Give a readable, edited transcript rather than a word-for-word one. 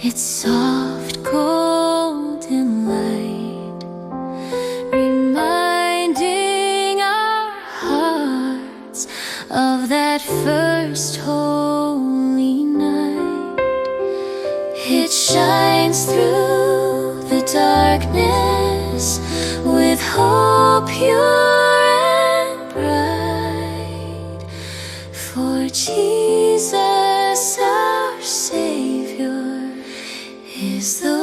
its soft golden light, reminding our hearts of that first holy night. It shines through the darkness with hope pure and bright, for Jesus our Savior is the